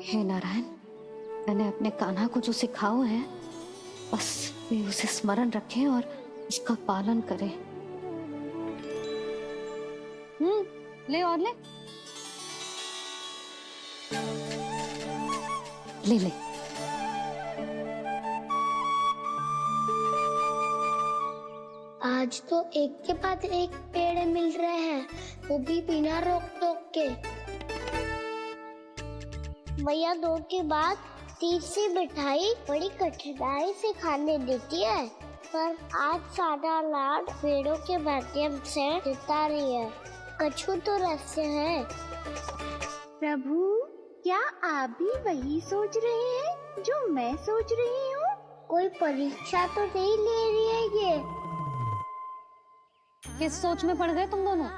हे नारायण, मैंने अपने कान्हा को जो सिखाओ है बस वे उसे स्मरण रखें और उसका पालन करें। ले और ले ले ले। आज तो एक के बाद एक पेड़ मिल रहे हैं, वो भी बिना रोक टोक के। मैया 2 के बाद तीसरी मिठाई बड़ी कठिनाई से खाने देती है, पर आज सादा लाड पेड़ों के माध्यम से जिता रही है। कछु तो रहस्य है। प्रभु, क्या आप भी वही सोच रहे हैं जो मैं सोच रही हूँ? कोई परीक्षा तो नहीं ले रही है ये? किस सोच में पड़ गए तुम दोनों?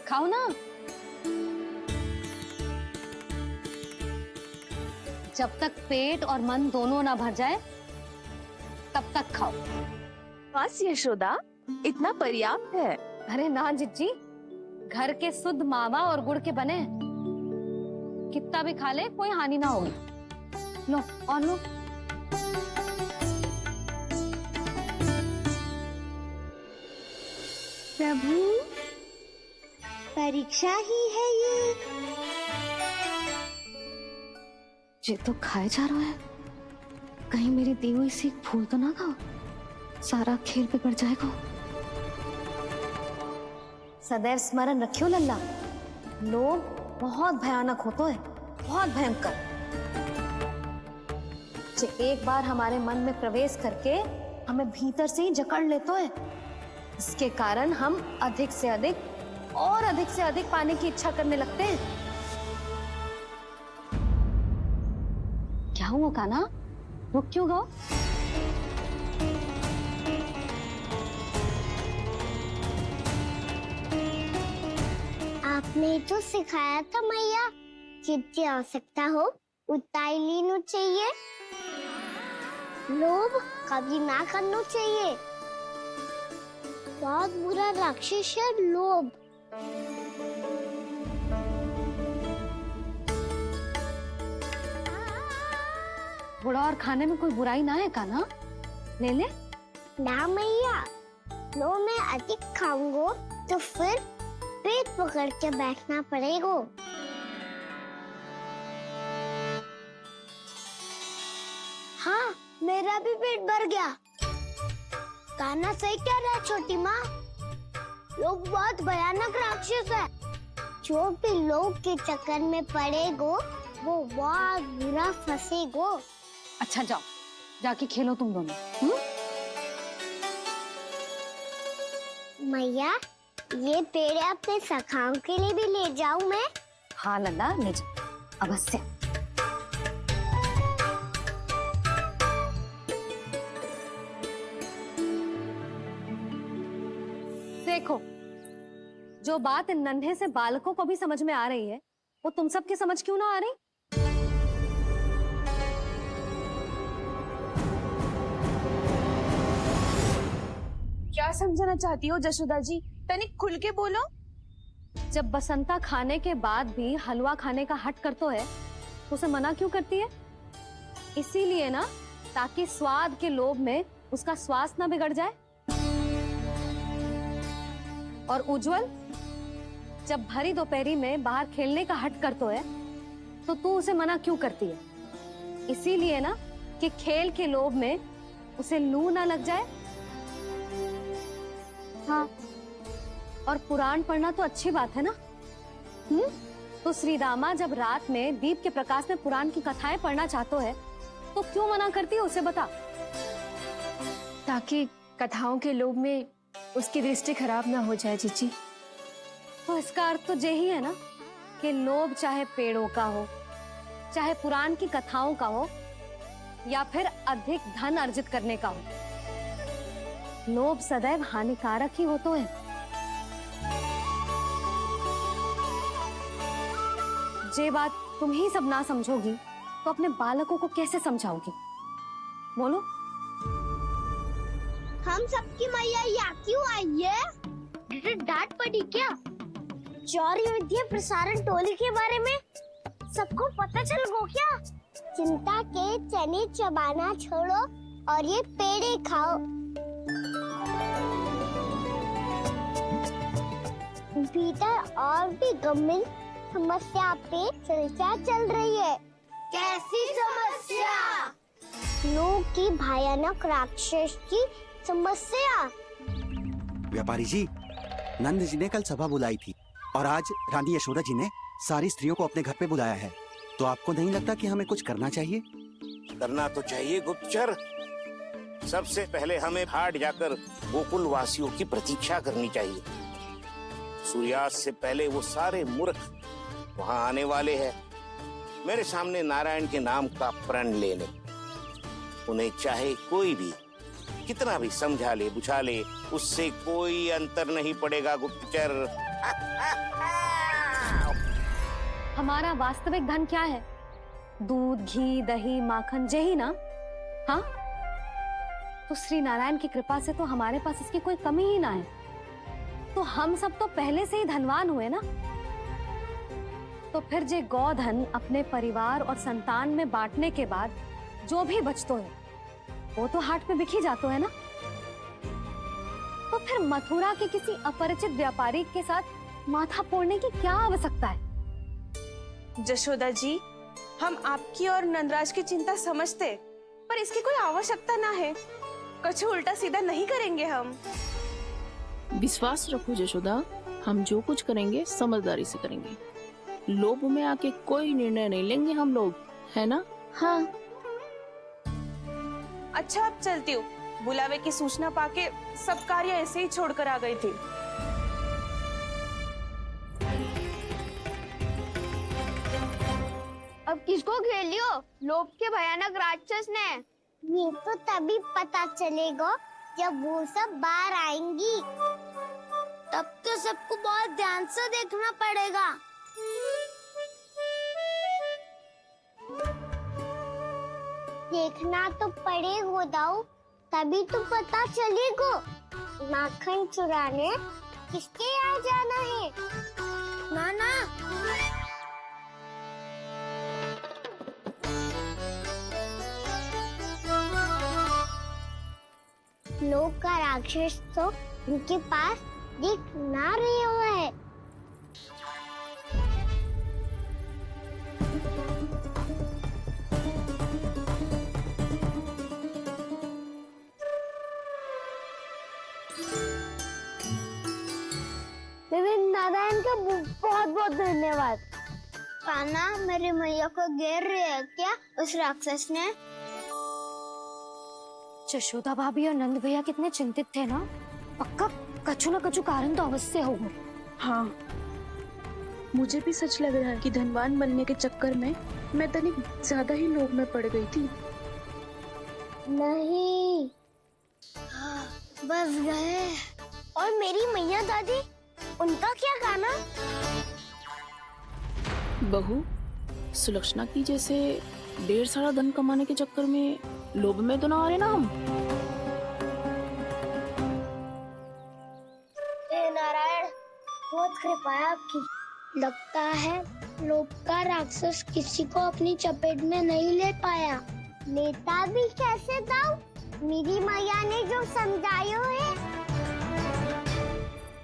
खाओ ना। जब तक पेट और मन दोनों ना भर जाए तब तक खाओ। बस यशोदा, इतना पर्याप्त है। अरे ना जिज्जी, घर के शुद्ध मावा और गुड़ के बने, कितना भी खा ले कोई हानि ना होगी। लो और लो। प्रभु, परीक्षा ही है ये तो खाए जा रहा है, कहीं मेरी दी हुई सीख फूल तो ना खाओ, सारा खेल बिगड़ जाएगा। सदैव स्मरण रखियो लल्ला, लोभ बहुत भयानक होता है, बहुत भयंकर। जो एक बार हमारे मन में प्रवेश करके हमें भीतर से ही जकड़ लेता है, इसके कारण हम अधिक से अधिक पाने की इच्छा करने लगते हैं। क्या हुआ कान्हा, रुक क्यों गए? आपने तो सिखाया था मैया, जितनी आवश्यकता हो उतना ही लेना चाहिए, लोभ कभी ना करना चाहिए। बहुत बुरा राक्षस है लोभ। बुरा और खाने में कोई बुराई ना है कान्हा, ले ले। ना मैया, लो मैं अधिक खाऊंगा तो फिर पेट पकड़ के बैठना पड़ेगा। हाँ, मेरा भी पेट भर गया। कान्हा सही कह रहा है छोटी माँ, लोग बहुत भयानक राक्षस है। जो भी लोग के चक्कर में पड़ेगो वो बहुत बुरा फंसेगो। अच्छा जाओ, जाके खेलो तुम दोनों। मैया, ये पेड़ अपने सखाओं के लिए भी ले जाऊं मैं? हाँ लल्ला, ले जाओ अवश्य। देखो, जो बात इन नन्हे से बालकों को भी समझ में आ रही है, वो तुम सबकी समझ क्यों ना आ रही? क्या समझाना चाहती हो जशोदा जी? तनिक खुल के बोलो। जब बसंता खाने के बाद भी हलवा खाने का हट करतो है तो उसे मना क्यों करती है? इसीलिए ना, ताकि स्वाद के लोभ में उसका स्वास्थ्य ना बिगड़ जाए। और उज्जवल, जब भरी दोपहरी में बाहर खेलने का हट करतो है तो तू उसे मना क्यों करती है? इसीलिए ना कि खेल के लोभ में उसे लू ना लग जाए। हाँ, और पुराण पढ़ना तो अच्छी बात है ना। तो श्री रामा जब रात में दीप के प्रकाश में पुराण की कथाएं पढ़ना चाहते है तो क्यों मना करती है? उसे बता। ताकि कथाओं के लोभ में उसकी दृष्टि खराब ना हो जाए जीजी। तो इसका अर्थ तो यही है ना कि लोभ चाहे पेड़ों का हो, चाहे पुराण की कथाओं का हो, या फिर अधिक धन अर्जित करने का हो, लोभ सदैव हानिकारक ही होता है। ये बात तुम ही सब ना समझोगी तो अपने बालकों को कैसे समझाओगी? बोलो। हम सबकी मैया यहाँ क्यों आई है? डांट पड़ी क्या? चौरी विद्या प्रसारण टोली के बारे में सबको पता चल गो क्या? चिंता के चने चबाना छोड़ो और ये पेड़े खाओ। भीतर और भी गंभीर समस्या पे चर्चा चल रही है। कैसी समस्या? लोग की भयानक राक्षस की समस्या। व्यापारी जी, नंद जी ने कल सभा बुलाई थी और आज रानी यशोदा जी ने सारी स्त्रियों को अपने घर पे बुलाया है। तो आपको नहीं लगता कि हमें कुछ करना चाहिए? करना तो चाहिए गुप्तचर। सबसे पहले हमें हाट जाकर गोकुल वासियों की प्रतीक्षा करनी चाहिए। सूर्यास्त से पहले वो सारे मूर्ख वहाँ आने वाले हैं, मेरे सामने नारायण के नाम का प्रण लेने। उन्हें चाहे कोई भी कितना भी समझा ले बुझा ले, उससे कोई अंतर नहीं पड़ेगा गुप्तचर। हमारा वास्तविक धन क्या है? दूध, घी, दही, माखन, यही ना? हाँ, तो श्री नारायण की कृपा से तो हमारे पास इसकी कोई कमी ही ना है। तो हम सब तो पहले से ही धनवान हुए ना। तो फिर जे गोधन अपने परिवार और संतान में बांटने के बाद जो भी बचतो है वो तो हाट पे बिखी जातो है ना। तो फिर मथुरा के किसी अपरिचित व्यापारी के साथ माथा फोड़ने की क्या आवश्यकता है? जशोदा जी, हम आपकी और नंदराज की चिंता समझते, पर इसकी कोई आवश्यकता ना है। कुछ उल्टा सीधा नहीं करेंगे हम। विश्वास रखो जशोदा, हम जो कुछ करेंगे समझदारी से करेंगे। लोभ में आके कोई निर्णय नहीं लेंगे हम लोग, है ना? हाँ। अच्छा, अब चलती हूँ। बुलावे की सूचना पाके सब कार्य ऐसे ही छोड़कर आ गई थी। अब किसको घेर लियो? लोभ के भयानक राक्षस ने। ये तो तभी पता चलेगा जब वो सब बाहर आएंगी। तब तो सबको बहुत ध्यान से देखना पड़ेगा। देखना तो पड़ेगा दाऊ, तभी तो पता चलेगा माखन चुराने किसके यहाँ जाना है। नाना, लोग का राक्षस तो उनके पास दिख ना रहे हुआ है। नारायण का बहुत बहुत धन्यवाद। कान्हा, मेरी मैया को घेर रहे है क्या उस राक्षस ने? यशोदा भाभी और नंद भैया कितने चिंतित थे ना। पक्का कछु न कछु कारण तो अवश्य होगा। हाँ, मुझे भी सच लग रहा है कि धनवान बनने के चक्कर में मैं तनिक ज्यादा ही लोभ में पड़ गई थी। नहीं, बस गए। और मेरी मैया दादी, उनका क्या गाना? बहू, सुलक्षणा की जैसे ढेर सारा धन कमाने के चक्कर में लोभ में तो ना आ रहे ना हम। हे नारायण, बहुत कृपा है आपकी। लगता है लोभ का राक्षस किसी को अपनी चपेट में नहीं ले पाया। लेता भी कैसे दाऊ? मेरी मैया ने जो समझायो है।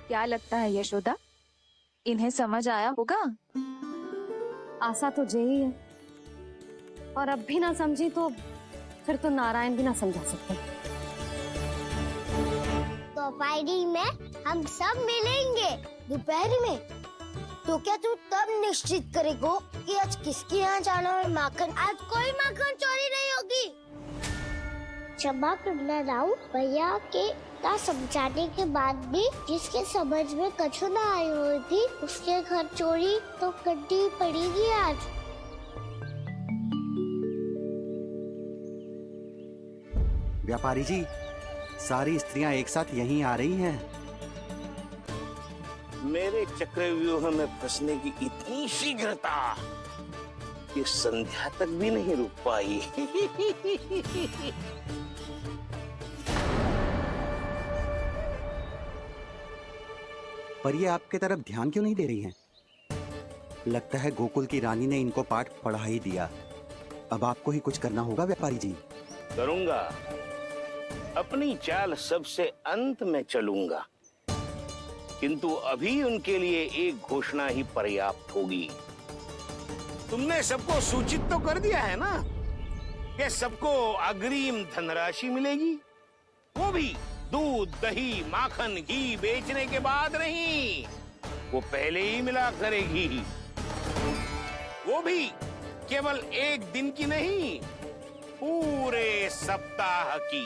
क्या लगता है यशोदा, इन्हें समझ आया होगा? आशा तो यही है, और अब भी ना समझी तो फिर तो नारायण भी ना समझा सकते। दोपहरी में हम सब मिलेंगे। दोपहरी में? तो क्या तू तब निश्चित करेगो कि आज किसके यहाँ जाना है माखन? आज कोई माखन चोरी नहीं होगी। क्षमा करना दाऊ, भैया के का समझाने के बाद भी जिसके समझ में कछु ना आई हुई थी उसके घर चोरी तो करनी पड़ेगी आज। व्यापारी जी, सारी स्त्रियां एक साथ यहीं आ रही हैं। मेरे चक्रव्यूह में फंसने की इतनी शीघ्रता कि संध्या तक भी नहीं रुक पाई। पर ये आपके तरफ ध्यान क्यों नहीं दे रही हैं? लगता है गोकुल की रानी ने इनको पाठ पढ़ा ही दिया। अब आपको ही कुछ करना होगा व्यापारी जी। करूंगा, अपनी चाल सबसे अंत में चलूंगा, किंतु अभी उनके लिए एक घोषणा ही पर्याप्त होगी। तुमने सबको सूचित तो कर दिया है ना कि सबको अग्रिम धनराशि मिलेगी, वो भी दूध, दही, माखन, घी बेचने के बाद नहीं, वो पहले ही मिला करेगी। वो भी केवल एक दिन की नहीं, पूरे सप्ताह की।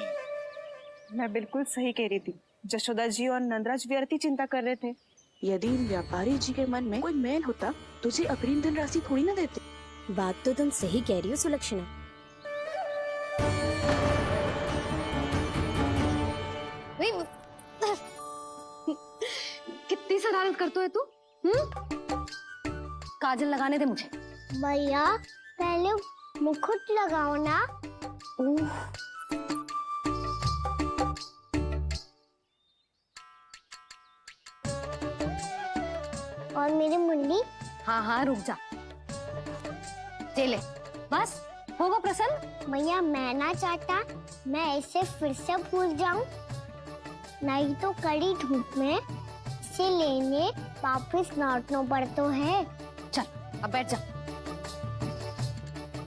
मैं बिल्कुल सही कह रही थी। जशोदा जी और नंदराज व्यर्थ ही चिंता कर रहे थे। यदि इन व्यापारी जी के मन में कोई मैल होता तुझे अग्रिम धन राशि थोड़ी ना देते। बात तो तुम सही कह रही हो सुलक्षणा। कितनी शरारत करते है तू? काजल लगाने दे मुझे। भैया पहले मुकुट लगाओ ना। और मेरी मुन्नी। हाँ हाँ रुक जा। चले बस होगा प्रसन्न। भैया मैं ना चाहता मैं इसे फिर से भूल जाऊं, नहीं तो कड़ी धूप में इसे लेने वापस लौटना पड़ता है। चल अब बैठ जा।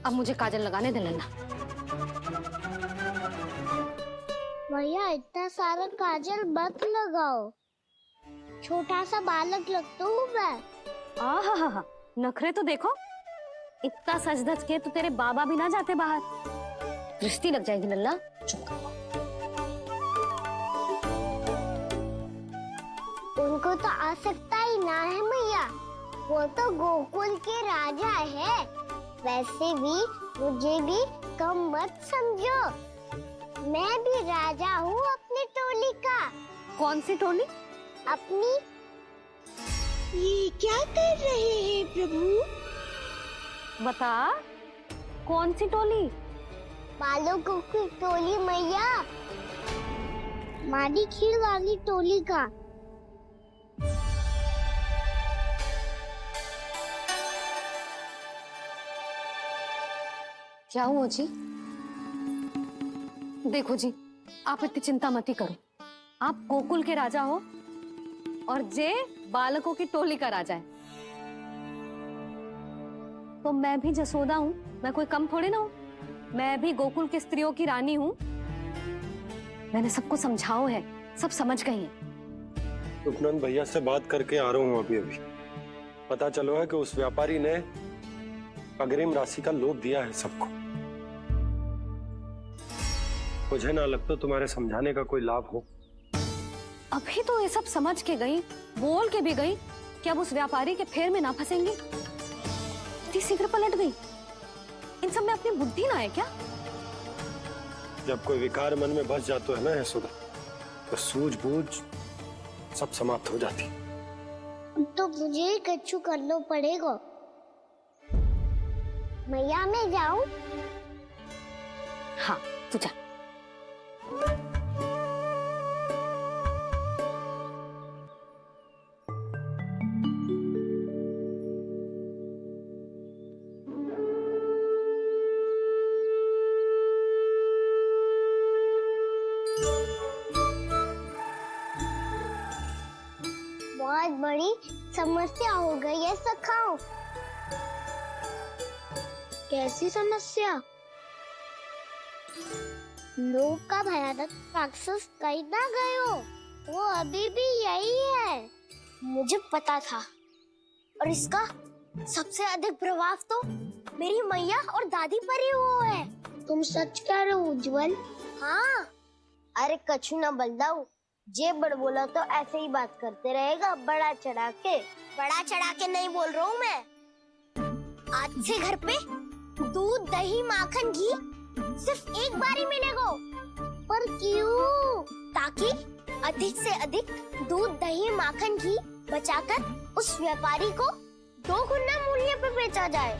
अब मुझे काजल लगाने दे लेना। भैया इतना सारा काजल मत लगाओ, छोटा सा बालक लगता हूँ मैं। आहा, नखरे तो देखो। इतना सज धज के तो तेरे बाबा भी ना जाते बाहर, दृष्टि लग जाएगी लल्ला। उनको तो आ सकता ही ना है भैया, वो तो गोकुल के राजा है। वैसे भी मुझे भी कम मत समझो, मैं भी राजा हूँ अपनी टोली का। कौन सी टोली? अपनी। ये क्या कर रहे हैं प्रभु? बता, कौन सी टोली? बालकों की टोली मैया, मारी खीर वाली टोली का। क्या हुआ जी? देखो जी, आप इतनी चिंता मत ही करो। आप गोकुल के राजा हो और जे बालकों की टोली का राजा है, तो मैं भी जसोदा हूँ। मैं कोई कम थोड़ी ना हूँ। मैं भी गोकुल की स्त्रियों की रानी हूँ। मैंने सबको समझाओ है, सब समझ गई हैं। उपनंद भैया से बात करके आ रहा हूँ अभी। पता चलो है कि उस व्यापारी ने अग्रिम राशि का लोभ दिया है सबको। मुझे ना लगता तुम्हारे समझाने का कोई लाभ हो। अभी तो ये सब समझ के गई, बोल के भी गई कि अब उस व्यापारी के फेर में ना फंसेंगी। इतनी शीघ्र पलट गई। इन सब में अपनी बुद्धि ना है क्या? जब कोई विकार मन में बस जाता है ना यशोदा, तो सूझबूझ सब समाप्त हो जाती। तो मुझे ही कच्चू करना पड़ेगा। मैया मैं जाऊं? हाँ तू जा। बहुत बड़ी समस्या हो गई है सखाओ। कैसी समस्या? लोभ का भयानक राक्षस कहीं ना गयो, वो अभी भी यही है। मुझे पता था, और इसका सबसे अधिक प्रभाव तो मेरी मैया और दादी पर ही हुआ है। तुम सच कह रहे हो उज्जवल? हाँ। अरे कछु ना बलदाऊ, जे बड़ बोला तो ऐसे ही बात करते रहेगा बड़ा चढ़ा के। बड़ा चढ़ा के नहीं बोल रहा हूँ मैं। आज से घर पे दूध, दही, माखन, घी सिर्फ एक बार ही मिलेगा। पर क्यों? ताकि अधिक से अधिक दूध, दही, माखन, घी बचाकर उस व्यापारी को 2 गुना मूल्य पे बेचा जाए।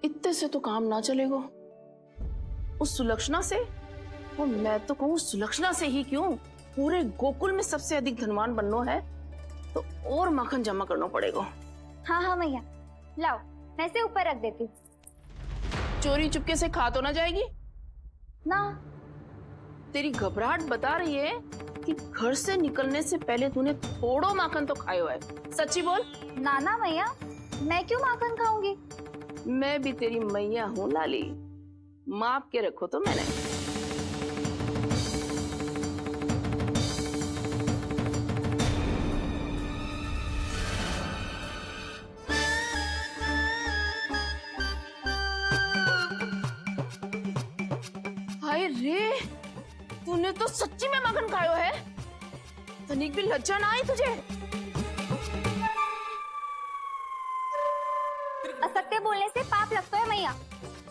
इतने से तो काम ना चलेगा। उस सुलक्षणा से, और मैं तो कहूँ सुलक्षणा से ही क्यों, पूरे गोकुल में सबसे अधिक धनवान बनना है तो और माखन जमा करना पड़ेगा। हाँ हाँ मैया, लाओ मैं से ऊपर रख देती हूँ। चोरी चुपके से खा तो ना जाएगी ना, तेरी घबराहट बता रही है कि घर से निकलने से पहले तूने थोड़ो माखन तो खाया है। सच्ची बोल। ना ना मैया, मैं क्यों माखन खाऊंगी? मैं भी तेरी मैया हूँ लाली, माप के रखो तो मैंने। हाय रे, तूने तो सच्ची में माखन खायो है। तनिक भी लज्जा ना आई तुझे? असत्य बोलने से पाप लगता है मैया।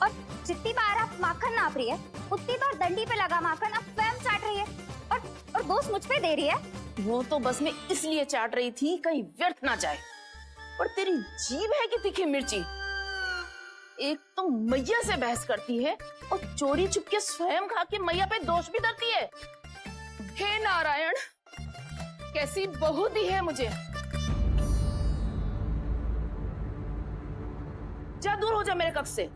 और जितनी बार आप माखन नाप रही है उतनी बार डंडी पे लगा माखन आप स्वयं चाट रही है और दोष मुझ पे दे रही है। वो तो बस मैं इसलिए चाट रही थी कहीं व्यर्थ ना जाए। और तेरी जीभ है कि तीखी मिर्ची। एक तो मैया से बहस करती है और चोरी चुपके स्वयं खा के मैया पे दोष भी धरती है। हे नारायण, कैसी बहू दी है मुझे। जा दूर हो जा मेरे कक्ष से।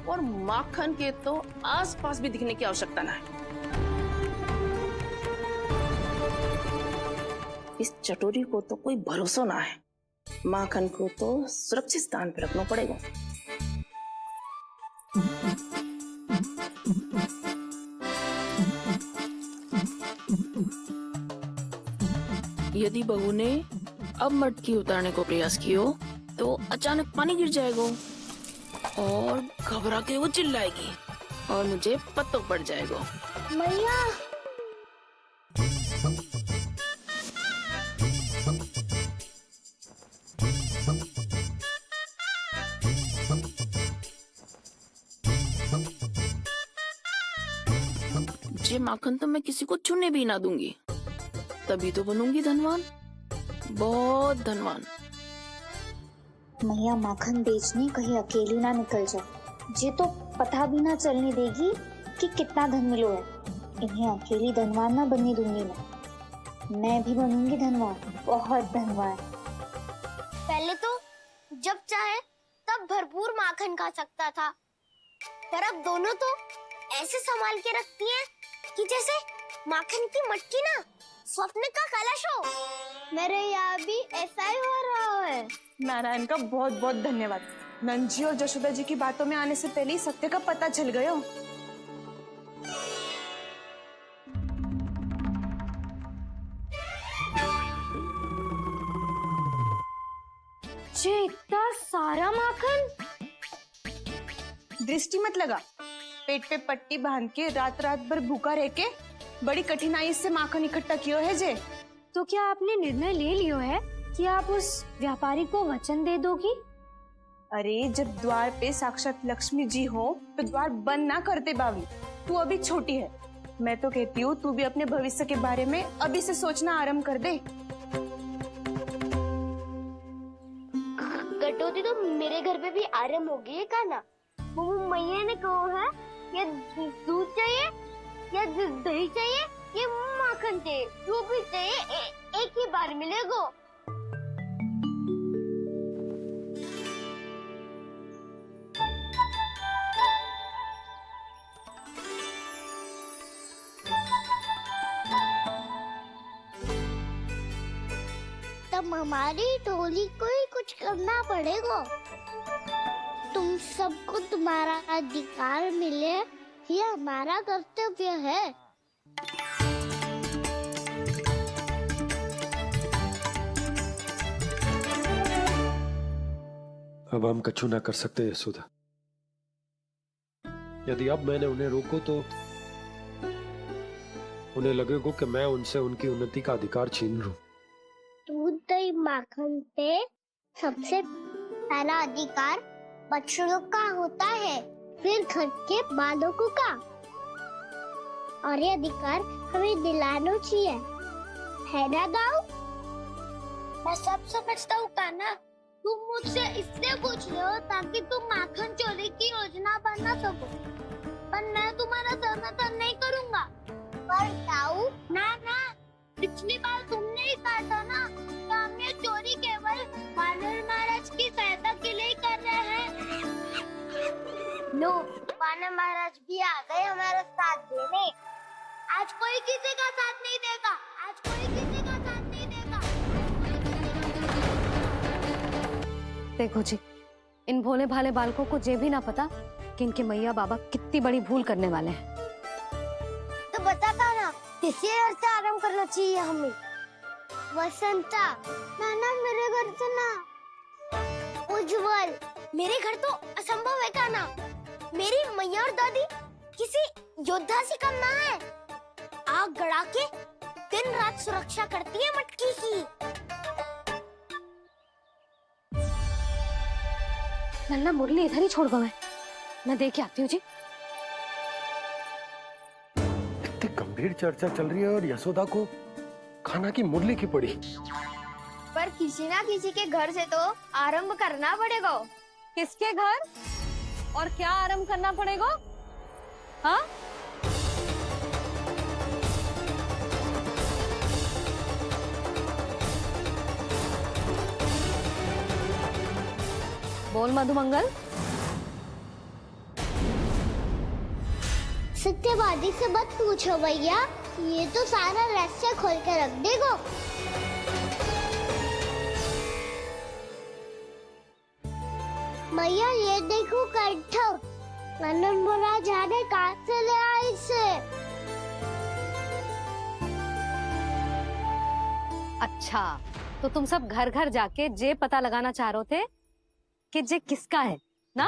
और माखन के तो आसपास भी दिखने की आवश्यकता ना है। इस चटोरी को तो कोई भरोसा ना है। माखन को तो सुरक्षित स्थान पर रखना पड़ेगा। यदि बहू ने अब मटकी उतारने को प्रयास किया तो अचानक पानी गिर जाएगा और घबरा के वो चिल्लाएगी और मुझे पता पड़ जाएगा। मैया ये माखन तो मैं किसी को छूने भी ना दूंगी, तभी तो बनूंगी धनवान, बहुत धनवान। मैया माखन बेचने कहीं अकेली ना निकल जाए। ये तो पता भी ना चलने देगी कि कितना धन मिलो है। इन्हें अकेली धनवान ना बनने दूंगी मैं भी बनूंगी धनवान, बहुत धनवान। पहले तो जब चाहे तब भरपूर माखन खा सकता था, पर अब दोनों तो ऐसे संभाल के रखती हैं कि जैसे माखन की मटकी ना स्वप्न का कलश हो। मेरे यहाँ भी ऐसा ही हो रहा है। नारायण का बहुत बहुत धन्यवाद। नंद जी और जशोदा जी की बातों में आने से पहले ही सत्य का पता चल गया। ये इतना सारा माखन। दृष्टि मत लगा। पेट पे पट्टी बांध के रात रात भर भूखा रह के बड़ी कठिनाई से माखन इकट्ठा किया है जे। तो क्या आपने निर्णय ले लियो है कि आप उस व्यापारी को वचन दे दोगी? अरे जब द्वार पे साक्षात लक्ष्मी जी हो तो द्वार बंद ना करते बावली। तू अभी छोटी है। मैं तो कहती हूँ तू भी अपने भविष्य के बारे में अभी से सोचना आरंभ कर दे। कटौती तो मेरे घर पे भी आरंभ हो गई है का ना। वो मैया ने कहा है या दूध चाहिए या दही चाहिए या माखन चाहिए, जो भी चाहिए एक ही बार मिलेगा। तब हमारी टोली को ही कुछ करना पड़ेगा। तुम सबको तुम्हारा अधिकार मिले, ये हमारा कर्तव्य है। अब हम कछु ना कर सकते यशोदा। यदि अब मैंने उन्हें रोको तो उन्हें लगेगा कि मैं उनसे उनकी उन्नति का अधिकार छीन लूं। दूध दही माखन पे सबसे पहला अधिकार बच्चों का होता है, फिर घर के बालकों का। और ये अधिकार हमें दिलाना चाहिए, है ना दाऊ? मैं सब समझता हूँ कान्हा। तुम मुझसे इसलिए पूछ रहे हो ताकि तुम माखन चोरी की योजना बना सको, पर मैं तुम्हारा समर्थन नहीं करूँगा। पर दाऊ ना ना लो, कान्हा महाराज भी आ गए हमारा साथ देने। आज कोई किसी का साथ नहीं देगा, आज कोई किसी का साथ नहीं देगा। देखो जी, इन भोले भाले बालकों को ये भी ना पता कि इनके मैया बाबा कितनी बड़ी भूल करने वाले हैं। तो बताता ना, किसी घर से आराम करना चाहिए हमें। वसंता, नाना मेरे घर से ना। उज्जवल, मेरे घर तो असंभव है कान्हा। मेरी मैया और दादी किसी योद्धा से कम ना है। आग गड़ा के दिन रात सुरक्षा करती है मटकी की। नन्ना मुरली इधर ही छोड़ गए, मैं देख के आती हूँ जी। इतनी गंभीर चर्चा चल रही है और यशोदा को खाना की मुरली की पड़ी। पर किसी ना किसी के घर से तो आरंभ करना पड़ेगा। किसके घर और क्या आरंभ करना पड़ेगा? हाँ, बोल मधुमंगल। सत्यवादी से मत पूछो भैया, ये तो सारा रहस्य खोल के रख देगा। भैया ये देखो कंठक, नंदन महाराज जाने कहाँ से ले आए इसे। अच्छा, तो तुम सब घर घर जाके जे पता लगाना चाह रहे थे कि जे किसका है ना?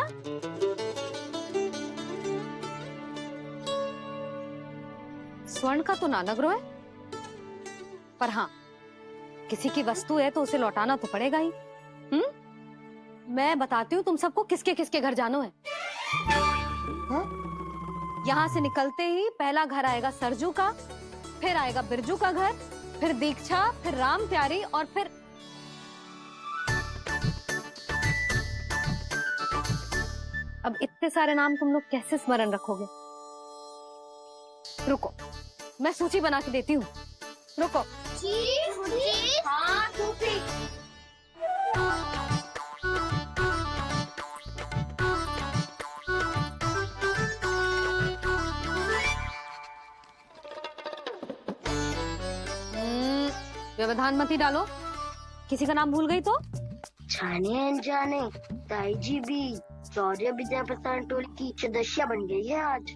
स्वर्ण का तो ना लग रहा है, पर हाँ, किसी की वस्तु है तो उसे लौटाना तो पड़ेगा ही। मैं बताती हूँ तुम सबको किसके किसके घर जानो है। यहाँ से निकलते ही पहला घर आएगा सरजू का, फिर आएगा बिरजू का घर, फिर दीक्षा, फिर राम प्यारी और फिर अब इतने सारे नाम तुम लोग कैसे स्मरण रखोगे? रुको, मैं सूची बना के देती हूँ। रुको। व्यवधान मत ही डालो, किसी का नाम भूल गई तो? जाने अनजाने ताई जी भी शौर्य विद्या प्रसारण टोली की सदस्य बन गई है आज।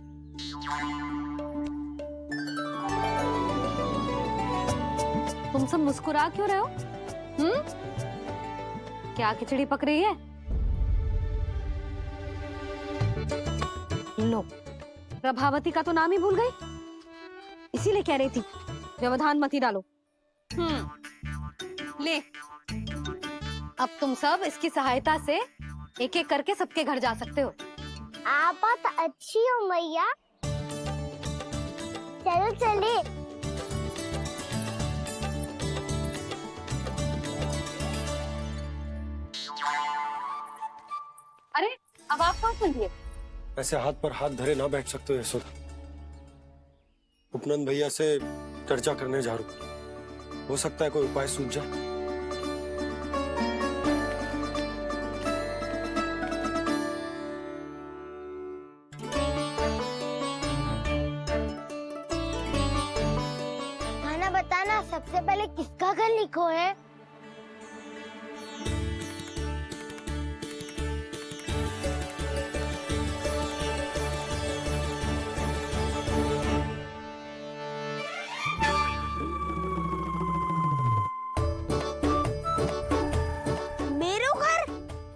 तुम सब मुस्कुरा क्यों रहे हो? क्या खिचड़ी पक रही है? लो, प्रभावती का तो नाम ही भूल गई, इसीलिए कह रही थी व्यवधान मत ही डालो। ले, अब तुम सब इसकी सहायता से एक एक करके सबके घर जा सकते हो। आप बात अच्छी हो मैया, चलो चले। अरे, अब आप कहाँ चलिए? ऐसे हाथ पर हाथ धरे ना बैठ सकते हो यशोदा। उपनंद भैया से चर्चा करने जा रहा हूं, हो सकता है कोई उपाय सूझ जाए। खाना बताना, सबसे पहले किसका घर लिखो है?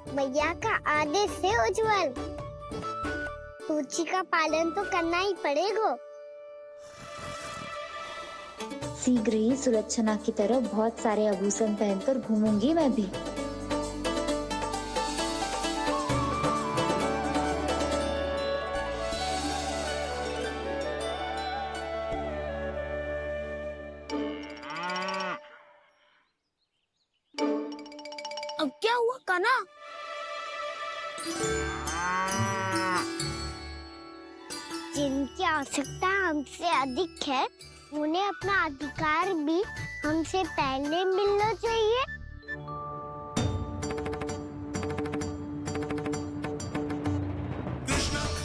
मैया का आदेश से उज्जवल, सूची का पालन तो करना ही पड़ेगा। शीघ्र ही सुलक्षणा की तरह बहुत सारे आभूषण पहनकर घूमूंगी मैं भी। अब क्या हुआ कान्हा? जिनकी आवश्यकता हमसे अधिक है, उन्हें अपना अधिकार भी हमसे पहले मिलना चाहिए। Krishna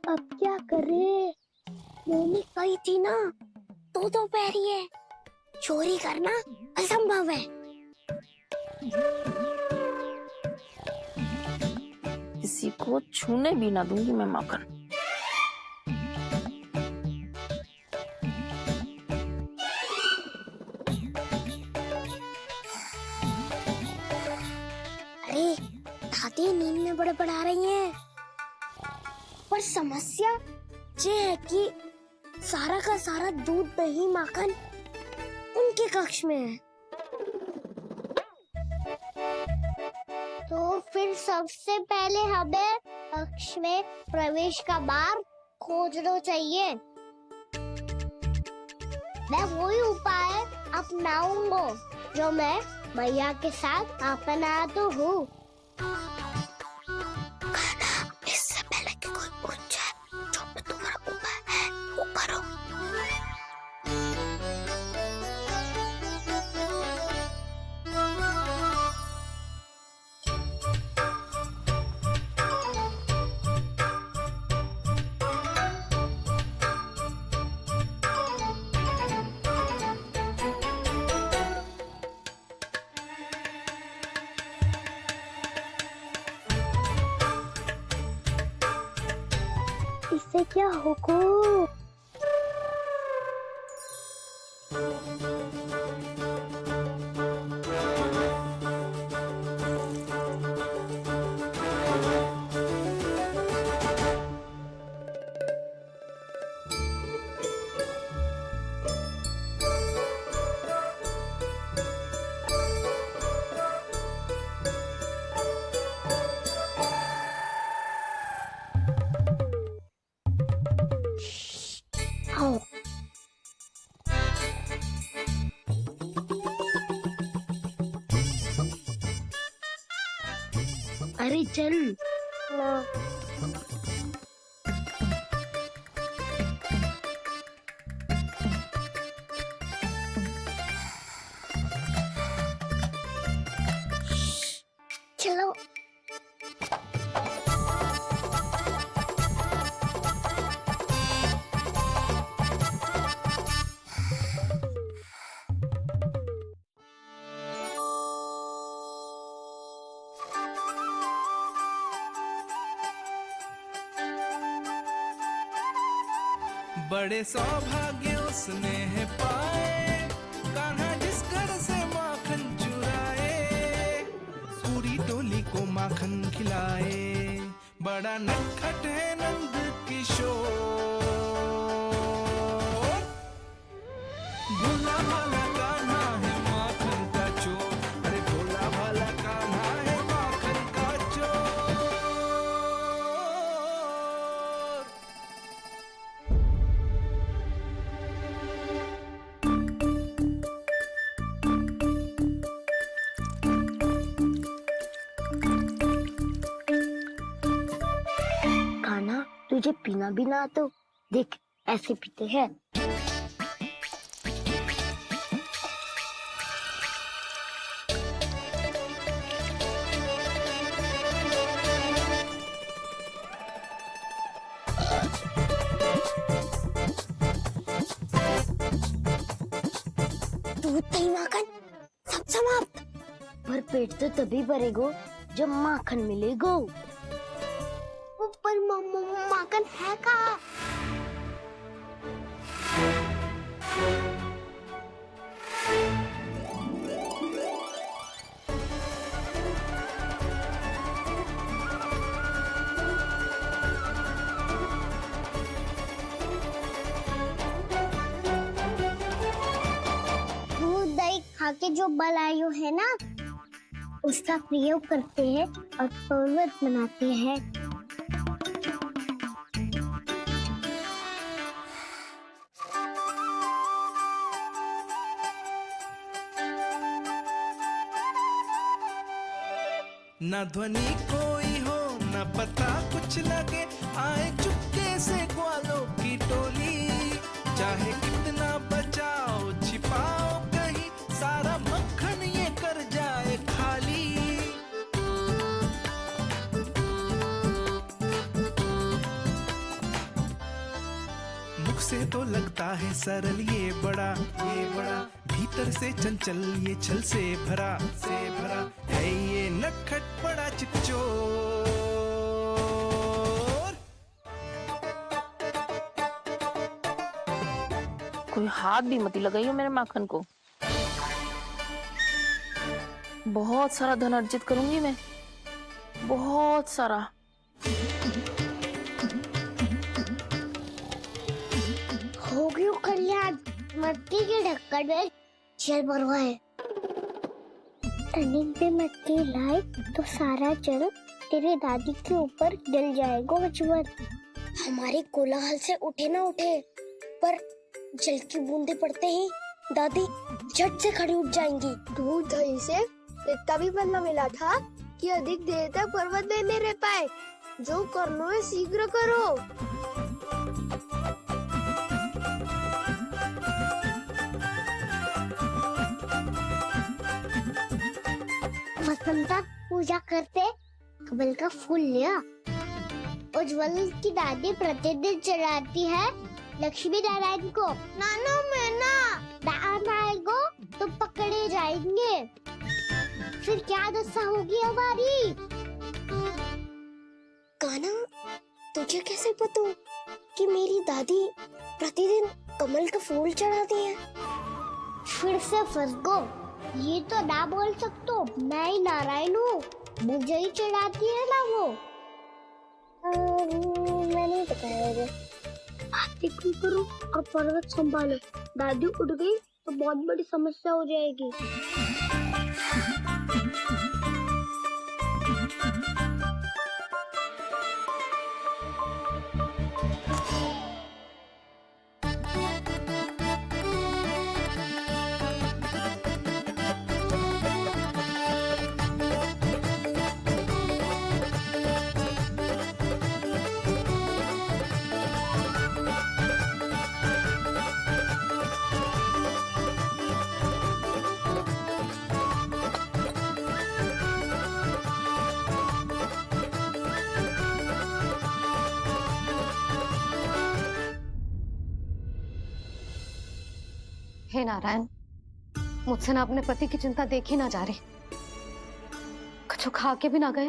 अब क्या करे? मम्मी कही थी ना, दो पैरी है, चोरी करना असंभव है। किसी को छूने भी ना दूंगी मैं माखन। अरे दादी नींद में बड़बड़ा रही हैं। पर समस्या ये है कि सारा का सारा दूध दही माखन उनके कक्ष में है। तो फिर सबसे पहले हमें कक्ष में प्रवेश का मार्ग खोजना चाहिए। मैं वही उपाय अपनाऊंगा जो मैं मैया के साथ अपनाता हूँ। इससे पहले कि कोई पूछ जाए, जो भी तुम्हारा उपाय है वो करो। इससे क्या होगा? आओ। अरे चल ना। चलो। बड़े सौभाग्य उसने है पाए, कान्हा जिस घर से माखन चुराए, पूरी टोली को माखन खिलाए, बड़ा नटखट है नंद किशोर। भोला भाला कान्हा है माखन का चोर, अरे भोला भाला कान्हा है माखन का चोर। कान्हा तुझे पीना भी ना तो देख ऐसे पीते हैं। दूध दही माखन सब समाप्त। पर पेट तो तभी भरेगो जब माखन मिलेगो। पर माखन है कहाँ? दूध दही खा के जो बल आयु है ना, उसका प्रयोग करते हैं और पर्वत बनाते हैं। न ध्वनि कोई हो न पता कुछ लगे, आए चुपके से ग्वालों की टोली। चाहे कितना बचाओ छिपाओ कहीं, सारा मक्खन ये कर जाए खाली। मुख से तो लगता है सरल ये बड़ा भीतर से चंचल ये छल से भरा है ये नटखट बड़ा चिकचोर। कोई हाथ भी मत लगाइयो मेरे माखन को। बहुत सारा धन अर्जित करूंगी मैं, बहुत सारा। हो गयो कल्याण, मट्टी के ढक्कन में जल भरवा है। टर्निंग पे मट्टी लाए तो सारा जल तेरे दादी के ऊपर डल जाएगा बचवन। हमारे कोलाहल से उठे ना उठे, पर जल की बूंदे पड़ते ही दादी झट से खड़ी उठ जाएंगी। दूध दही से इतना भी बदला मिला था कि अधिक देर तक पर्वत में नहीं रह पाए। जो करना है शीघ्र करो। वसंता पूजा करते कमल का फूल लिया। उज्ज्वल की दादी प्रतिदिन चढ़ाती है लक्ष्मी नारायण को। नाना मैं ना आएगो तो पकड़े जाएंगे। फिर क्या दशा होगी हमारी? कान्हा, तुझे कैसे पता कि मेरी दादी प्रतिदिन कमल का फूल चढ़ाती है? फिर से फंस गो। ये तो ना बोल सकते, मैं ही नारायण हूँ, मुझे ही चढ़ाती है ना वो। मैं नहीं बताया। क्यों करो और पर्वत संभालो। दादी उठ गई तो बहुत बड़ी समस्या हो जाएगी। हे नारायण, मुझसे ना अपने पति की चिंता देखी ना जा रही, कुछ खा के भी ना गए।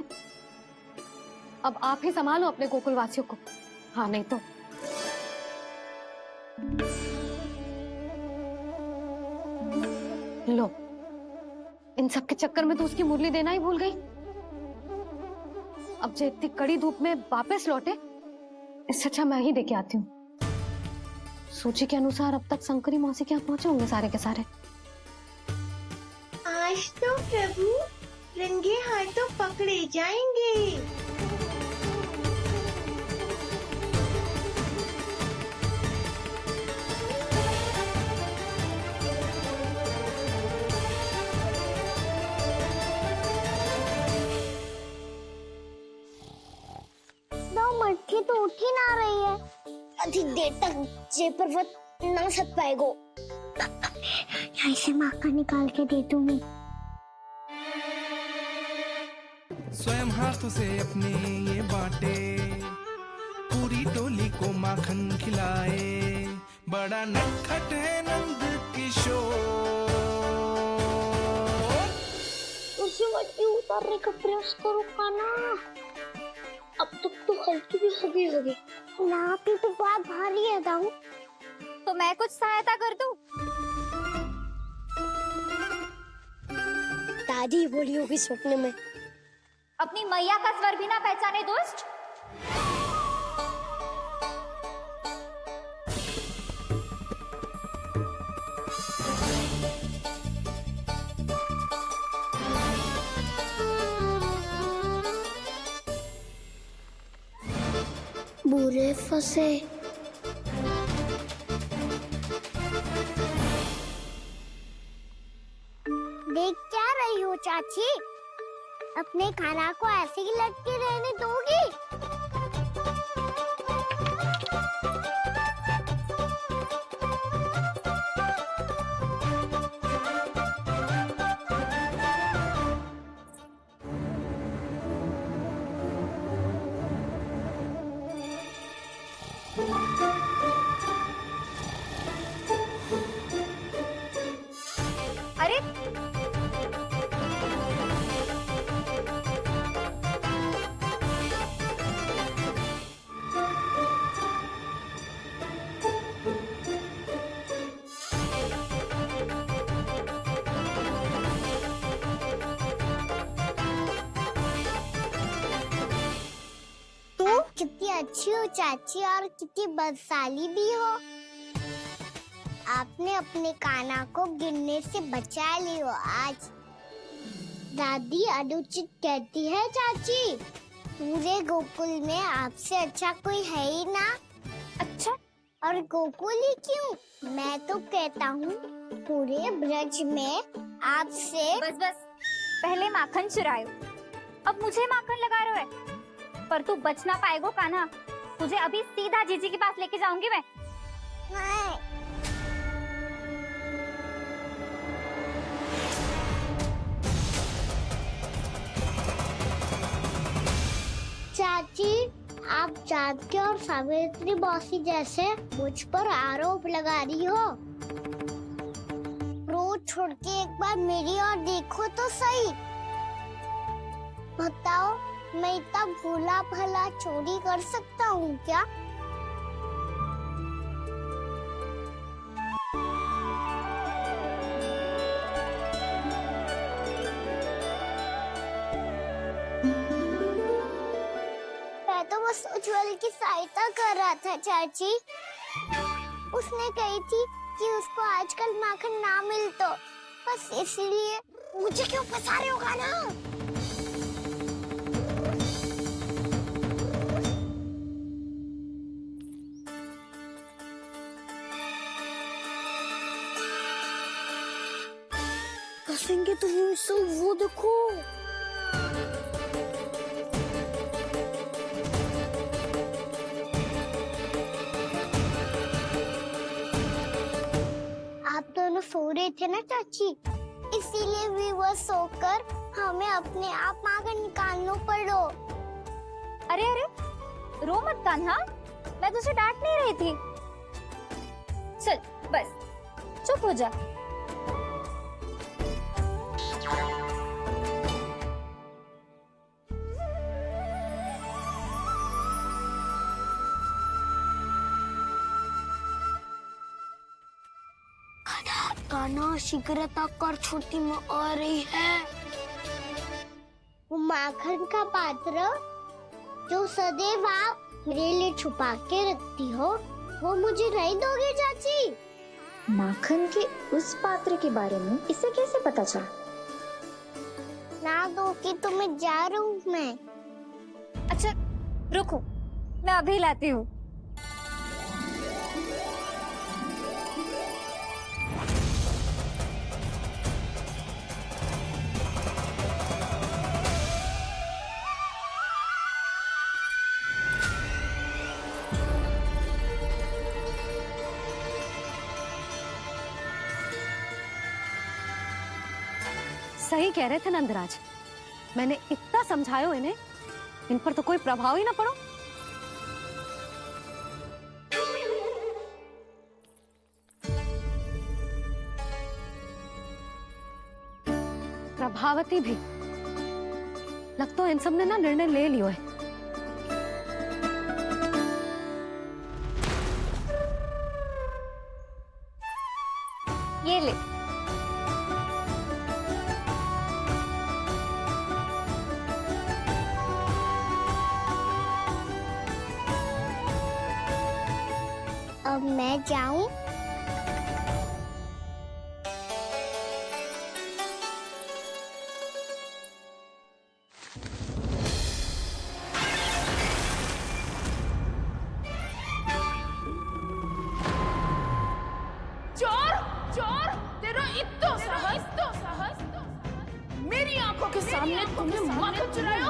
अब आप ही संभालो अपने गोकुलवासियों को। हाँ नहीं तो लो, इन सब के चक्कर में तो उसकी मुरली देना ही भूल गई। अब जो इतनी कड़ी धूप में वापस लौटे, इससे अच्छा मैं ही देके आती हूँ। सूची के अनुसार अब तक शंकरी मौसी के यहाँ पहुंचे होंगे सारे के सारे। आज तो प्रभु रंगे हाथों पकड़े जाएंगे। मटकी तो उठ ही ना रही है। अधिक देर तक ये पर्वत ना सक पाएगो। यहाँ से माखन निकाल के दे दूंगी। स्वयं हाथों से अपने ये बांटे, पूरी टोली को माखन खिलाए। बड़ा नटखट है नंद किशोर। उसे मट्टी उतारने का प्रयास करो कान्हा। अब तक तो हल्की भी होगी। नापी तो बहुत भारी है दाऊ। तो मैं कुछ सहायता कर दूं? दादी बोली होगी स्वप्न में। अपनी मैया का स्वर भी ना पहचाने दुष्ट। बुरे फंसे। देख क्या रही हो चाची? अपने खाना को ऐसे ही लटके रहने दोगी? अरे कितनी अच्छी हो चाची और कितनी बदसाली भी हो। आपने अपने काना को गिरने से बचा ली हो आज। दादी अनुचित कहती है चाची, पूरे गोकुल में आपसे अच्छा कोई है ही ना। अच्छा, और गोकुल ही क्यों, मैं तो कहता हूँ पूरे ब्रज में आपसे। बस बस, पहले माखन चुरायो, अब मुझे माखन लगा रहे हो। पर तू बच ना पाएगो कान्हा, तुझे अभी सीधा जीजी के पास लेके जाऊंगी मैं। नहीं। चाची, आप जानकी और सावित्री मौसी जैसे मुझ पर आरोप लगा रही हो। रोज छोड़ के एक बार मेरी ओर देखो तो सही। बताओ, मैं इतना भोला भला चोरी कर सकता हूँ क्या? मैं तो बस उज्जवल की सहायता कर रहा था चाची। उसने कही थी कि उसको आजकल माखन ना मिल तो बस इसलिए। मुझे क्यों फंसा रहे हो ना? फंसेंगे तो वो देखो। आप दोनों सो रहे थे ना चाची, इसीलिए विवश सोकर हमें अपने आप माखन निकालना पड़ो। अरे अरे, रो मत कान्हा, मैं तुझे डांट नहीं रही थी। चल बस चुप हो जा। कान्हा शीघ्रता कर, छोटी माँ आ रही है। वो माखन का पात्र जो सदैव आप मेरे लिए छुपा के रखती हो, वो मुझे नहीं दोगे चाची? माखन के उस पात्र के बारे में इसे कैसे पता चला? ना दोगी तो मैं जा रहा हूँ मैं। अच्छा रुको, मैं अभी लाती हूँ। सही कह रहे थे नंदराज, मैंने इतना समझायो इन्हें, इन पर तो कोई प्रभाव ही ना पड़ो। प्रभावती भी लगता है इन सब ने ना निर्णय ले लियो है। ये ले। अब मैं जाऊं? चोर, तेरा इत्तो साहस, मेरी आंखों के सामने तुमने माखन चुरायो।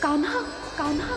कान्हा, कान्हा,